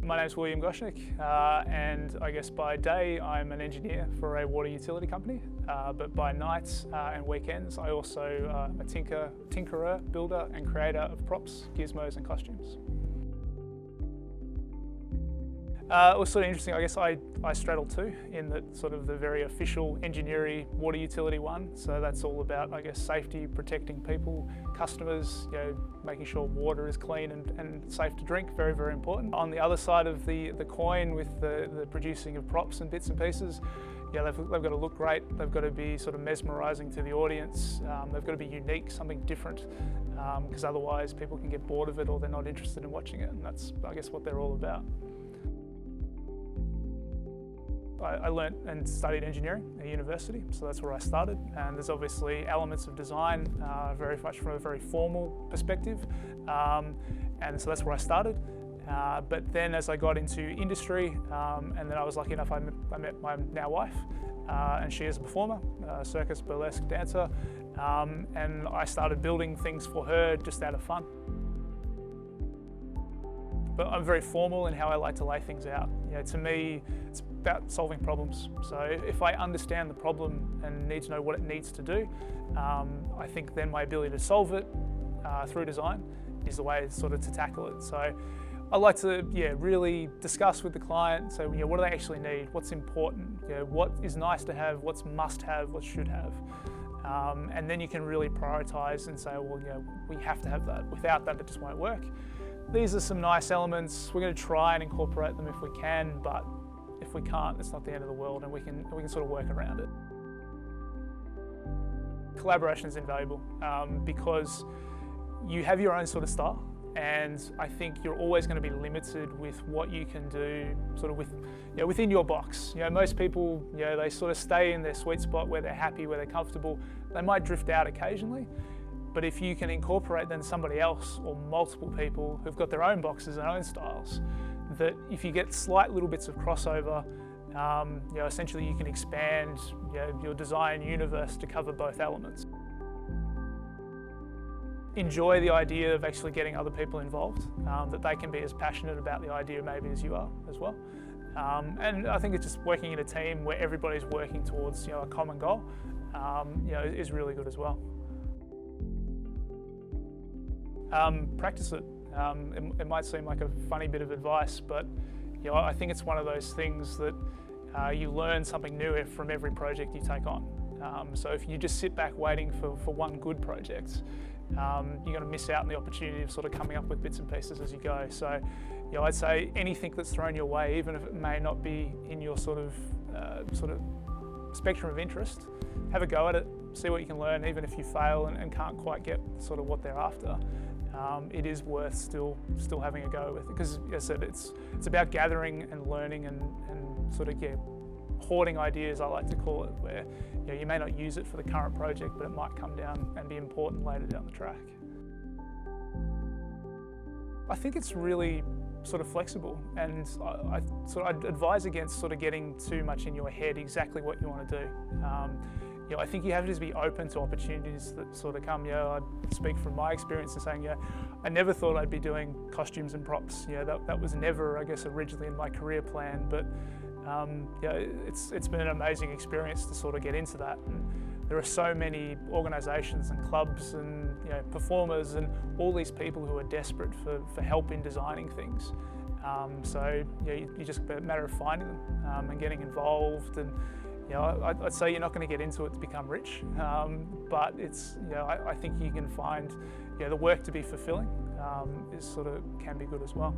My name's William Goshnick, and I guess by day I'm an engineer for a water utility company, but by nights and weekends I also am a tinkerer, builder and creator of props, gizmos and costumes. It was sort of interesting. I guess I straddle two in that sort of the very official engineering water utility one. So that's all about, I guess, safety, protecting people, customers, making sure water is clean and safe to drink. Very, very important. On the other side of the coin with the producing of props and bits and pieces, they've got to look great. They've got to be sort of mesmerising to the audience. They've got to be unique, something different, because otherwise people can get bored of it or they're not interested in watching it. And that's, I guess, what they're all about. I learnt and studied engineering at university, so that's where I started. And there's obviously elements of design, very much from a very formal perspective, and so that's where I started. But then as I got into industry, and then I was lucky enough, I met my now wife, and she is a performer, circus burlesque dancer, and I started building things for her just out of fun. But I'm very formal in how I like to lay things out. To me, it's about solving problems. So if I understand the problem and need to know what it needs to do, I think then my ability to solve it through design is the way sort of to tackle it. So I like to really discuss with the client. So what do they actually need? What's important? What is nice to have? What's must have? What should have? And then you can really prioritise and say, well, we have to have that. Without that, it just won't work. These are some nice elements. We're going to try and incorporate them if we can, but if we can't, it's not the end of the world, and we can sort of work around it. Collaboration is invaluable because you have your own sort of style, and I think you're always going to be limited with what you can do sort of within your box. Most people, they sort of stay in their sweet spot where they're happy, where they're comfortable. They might drift out occasionally. But if you can incorporate then somebody else or multiple people who've got their own boxes and own styles, that if you get slight little bits of crossover, essentially you can expand your design universe to cover both elements. Enjoy the idea of actually getting other people involved, that they can be as passionate about the idea maybe as you are as well. And I think it's just working in a team where everybody's working towards a common goal, is really good as well. Practice it. It might seem like a funny bit of advice, but I think it's one of those things that you learn something new from every project you take on. So if you just sit back waiting for one good project, you're going to miss out on the opportunity of sort of coming up with bits and pieces as you go. So I'd say anything that's thrown your way, even if it may not be in your sort of spectrum of interest, have a go at it, see what you can learn, even if you fail and can't quite get sort of what they're after. It is worth still having a go with it, because as I said, it's about gathering and learning and sort of hoarding ideas, I like to call it, where you may not use it for the current project, but it might come down and be important later down the track. I think it's really sort of flexible, and I'd advise against sort of getting too much in your head exactly what you want to do. I think you have to just be open to opportunities that sort of come. I speak from my experience in saying, I never thought I'd be doing costumes and props. That was never, I guess, originally in my career plan, but it's been an amazing experience to sort of get into that. And there are so many organisations and clubs and performers and all these people who are desperate for help in designing things. So you just a matter of finding them and getting involved. And I'd say you're not going to get into it to become rich, but it's I think you can find the work to be fulfilling is can be good as well.